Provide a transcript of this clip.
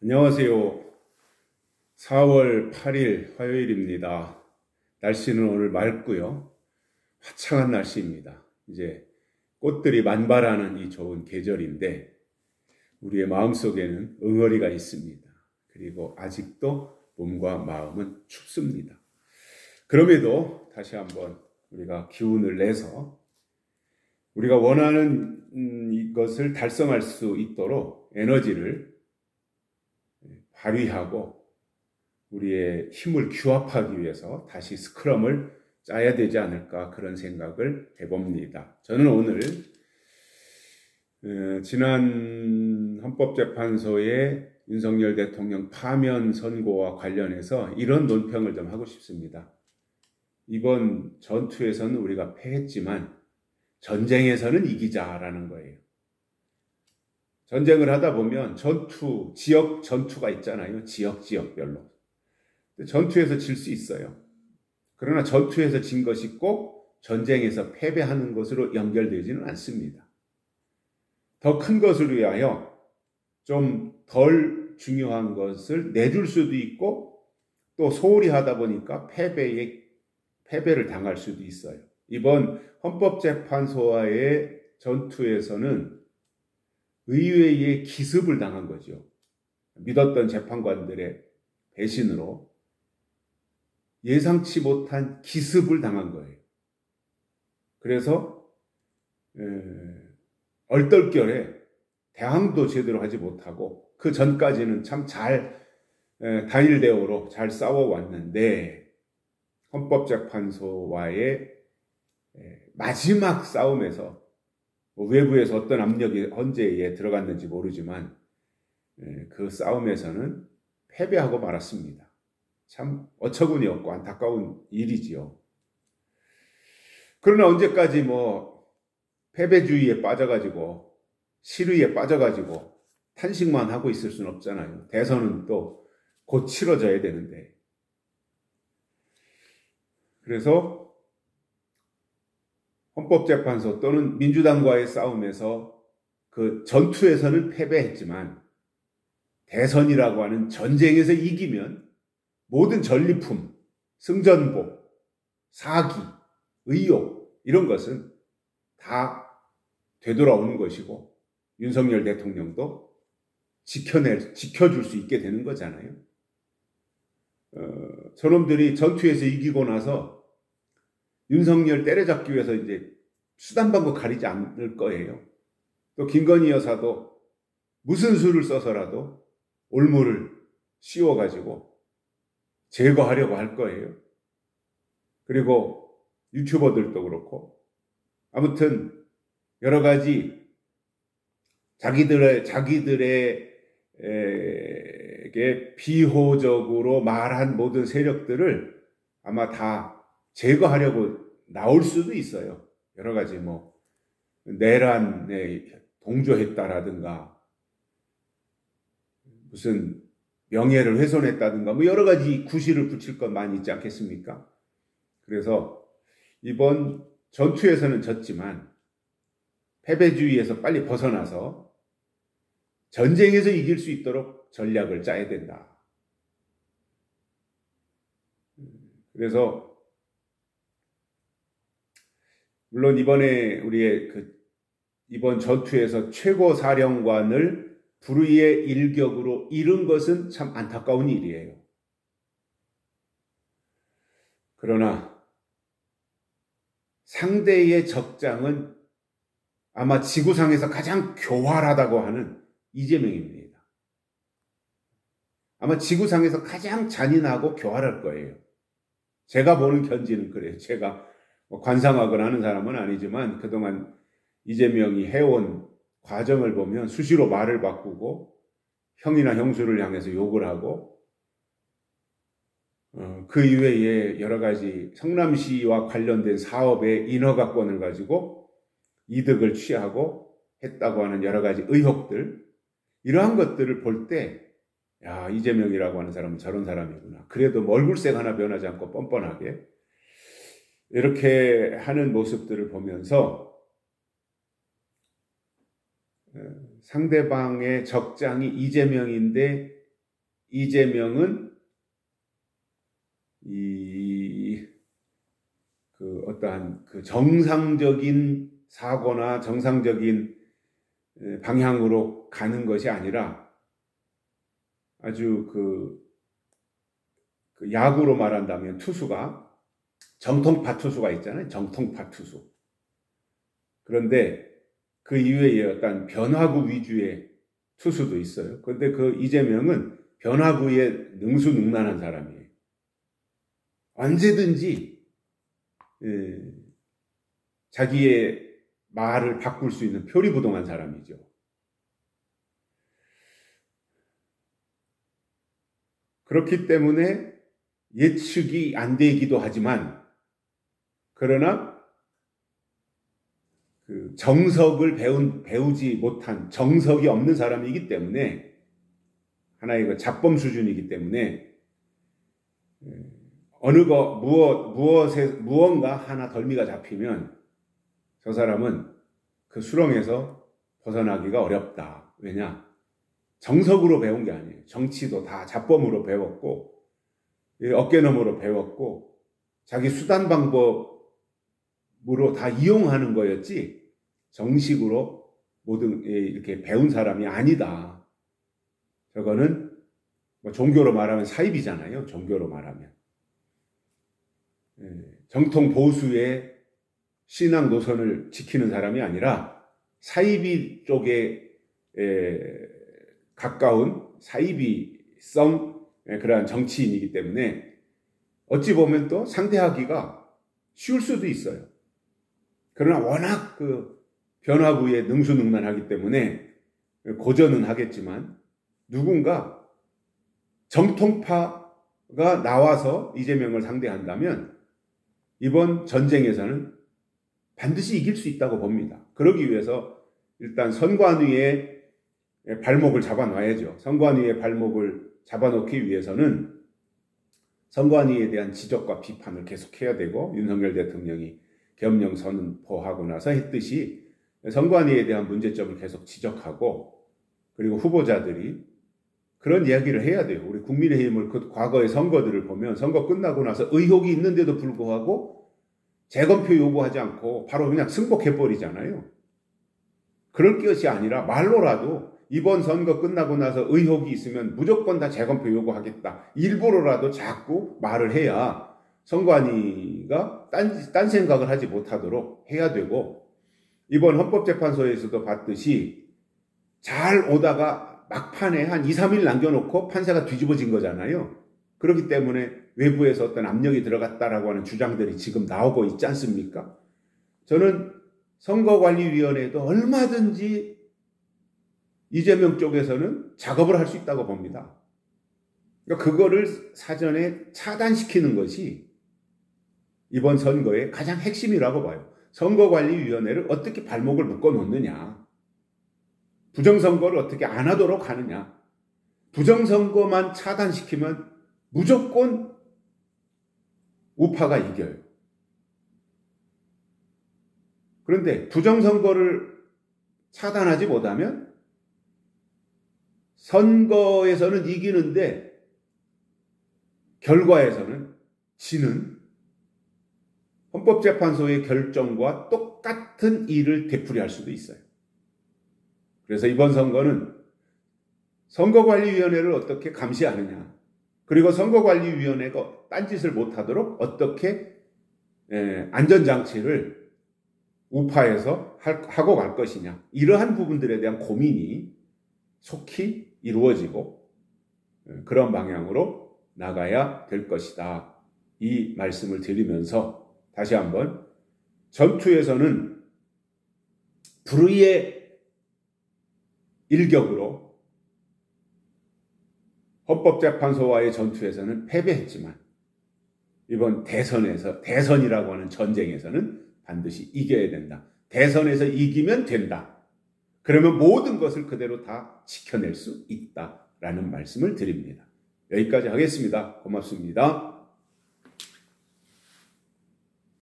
안녕하세요. 4월 8일 화요일입니다. 날씨는 오늘 맑고요. 화창한 날씨입니다. 이제 꽃들이 만발하는 이 좋은 계절인데 우리의 마음속에는 응어리가 있습니다. 그리고 아직도 몸과 마음은 춥습니다. 그럼에도 다시 한번 우리가 기운을 내서 우리가 원하는 이것을 달성할 수 있도록 에너지를 발휘하고 우리의 힘을 규합하기 위해서 다시 스크럼을 짜야 되지 않을까 그런 생각을 해봅니다. 저는 오늘 지난 헌법재판소의 윤석열 대통령 파면 선고와 관련해서 이런 논평을 좀 하고 싶습니다. 이번 전투에서는 우리가 패했지만 전쟁에서는 이기자라는 거예요. 전쟁을 하다 보면 지역 전투가 있잖아요. 지역별로. 전투에서 질 수 있어요. 그러나 전투에서 진 것이 꼭 전쟁에서 패배하는 것으로 연결되지는 않습니다. 더 큰 것을 위하여 좀 덜 중요한 것을 내줄 수도 있고 또 소홀히 하다 보니까 패배를 당할 수도 있어요. 이번 헌법재판소와의 전투에서는 의회의 기습을 당한 거죠. 믿었던 재판관들의 배신으로 예상치 못한 기습을 당한 거예요. 그래서 얼떨결에 대항도 제대로 하지 못하고 그 전까지는 참 잘 단일 대우로 잘 싸워왔는데 헌법재판소와의 마지막 싸움에서 외부에서 어떤 압력이 언제 들어갔는지 모르지만 그 싸움에서는 패배하고 말았습니다. 참 어처구니 없고 안타까운 일이지요. 그러나 언제까지 패배주의에 빠져가지고 실의에 빠져가지고 탄식만 하고 있을 수는 없잖아요. 대선은 또 곧 치러져야 되는데. 그래서 헌법재판소 또는 민주당과의 싸움에서 그 전투에서는 패배했지만 대선이라고 하는 전쟁에서 이기면 모든 전리품, 승전보, 사기, 의혹 이런 것은 다 되돌아오는 것이고 윤석열 대통령도 지켜줄 수 있게 되는 거잖아요. 저놈들이 전투에서 이기고 나서 윤석열 때려잡기 위해서 이제 수단방법 가리지 않을 거예요. 또 김건희 여사도 무슨 수를 써서라도 올무를 씌워가지고 제거하려고 할 거예요. 그리고 유튜버들도 그렇고 아무튼 여러 가지 자기들에게 비호적으로 말한 모든 세력들을 아마 다 제거하려고 나올 수도 있어요. 여러 가지 내란에 동조했다라든가 무슨 명예를 훼손했다든가 여러 가지 구실을 붙일 것 많이 있지 않겠습니까? 그래서 이번 전투에서는 졌지만 패배주의에서 빨리 벗어나서 전쟁에서 이길 수 있도록 전략을 짜야 된다. 그래서 물론 이번에 우리의 이번 전투에서 최고 사령관을 불의의 일격으로 잃은 것은 참 안타까운 일이에요. 그러나 상대의 적장은 아마 지구상에서 가장 교활하다고 하는 이재명입니다. 아마 지구상에서 가장 잔인하고 교활할 거예요. 제가 보는 견지는 그래요. 제가 관상학을 하는 사람은 아니지만 그동안 이재명이 해온 과정을 보면 수시로 말을 바꾸고 형이나 형수를 향해서 욕을 하고 그 이외에 여러 가지 성남시와 관련된 사업의 인허가권을 가지고 이득을 취하고 했다고 하는 여러 가지 의혹들 이러한 것들을 볼 때 야, 이재명이라고 하는 사람은 저런 사람이구나. 그래도 얼굴색 하나 변하지 않고 뻔뻔하게 이렇게 하는 모습들을 보면서 상대방의 적장이 이재명인데 이재명은 어떠한 정상적인 사고나 정상적인 방향으로 가는 것이 아니라 아주 야구로 말한다면 투수가 정통파 투수가 있잖아요. 정통파 투수. 그런데 그 이외에 어떤 변화구 위주의 투수도 있어요. 그런데 그 이재명은 변화구에 능수능란한 사람이에요. 언제든지 자기의 말을 바꿀 수 있는 표리부동한 사람이죠. 그렇기 때문에 예측이 안 되기도 하지만, 그러나 정석을 배우지 못한, 정석이 없는 사람이기 때문에, 하나의 잡범 수준이기 때문에 무언가 하나 덜미가 잡히면 저 사람은 그 수렁에서 벗어나기가 어렵다. 왜냐? 정석으로 배운 게 아니에요. 정치도 다 잡범으로 배웠고, 어깨너머로 배웠고, 자기 수단 방법으로 다 이용하는 거였지, 정식으로 모든 이렇게 배운 사람이 아니다. 저거는 종교로 말하면 사입이잖아요. 종교로 말하면. 정통 보수의 신앙 노선을 지키는 사람이 아니라 사이비 쪽에 가까운 사이비성 그러한 정치인이기 때문에 어찌 보면 또 상대하기가 쉬울 수도 있어요. 그러나 워낙 변화구에 능수능란하기 때문에 고전은 하겠지만, 누군가 정통파가 나와서 이재명을 상대한다면 이번 전쟁에서는 반드시 이길 수 있다고 봅니다. 그러기 위해서 일단 선관위의 발목을 잡아놔야죠. 선관위의 발목을 잡아놓기 위해서는 선관위에 대한 지적과 비판을 계속해야 되고, 윤석열 대통령이 계엄령 선포하고 나서 했듯이 선관위에 대한 문제점을 계속 지적하고, 그리고 후보자들이 그런 이야기를 해야 돼요. 우리 국민의힘을 과거의 선거들을 보면 선거 끝나고 나서 의혹이 있는데도 불구하고 재검표 요구하지 않고 바로 그냥 승복해버리잖아요. 그럴 것이 아니라 말로라도 이번 선거 끝나고 나서 의혹이 있으면 무조건 다 재검표 요구하겠다. 일부러라도 자꾸 말을 해야 선관위가 딴 생각을 하지 못하도록 해야 되고, 이번 헌법재판소에서도 봤듯이 잘 오다가 막판에 한 2, 3일 남겨놓고 판사가 뒤집어진 거잖아요. 그렇기 때문에 외부에서 어떤 압력이 들어갔다라고 하는 주장들이 지금 나오고 있지 않습니까? 저는 선거관리위원회도 얼마든지 이재명 쪽에서는 작업을 할 수 있다고 봅니다. 그러니까 그거를 사전에 차단시키는 것이 이번 선거의 가장 핵심이라고 봐요. 선거관리위원회를 어떻게 발목을 묶어놓느냐, 부정선거를 어떻게 안 하도록 하느냐. 부정선거만 차단시키면 무조건 우파가 이겨요. 그런데 부정선거를 차단하지 못하면 선거에서는 이기는데 결과에서는 지는, 헌법재판소의 결정과 똑같은 일을 되풀이할 수도 있어요. 그래서 이번 선거는 선거관리위원회를 어떻게 감시하느냐, 그리고 선거관리위원회가 딴짓을 못하도록 어떻게 안전장치를 우파에서 하고 갈 것이냐, 이러한 부분들에 대한 고민이 속히 이루어지고 그런 방향으로 나가야 될 것이다. 이 말씀을 드리면서 다시 한번, 전투에서는 불의의 일격으로 헌법재판소와의 전투에서는 패배했지만 이번 대선이라고 하는 전쟁에서는 반드시 이겨야 된다. 대선에서 이기면 된다. 그러면 모든 것을 그대로 다 지켜낼 수 있다라는 말씀을 드립니다. 여기까지 하겠습니다. 고맙습니다.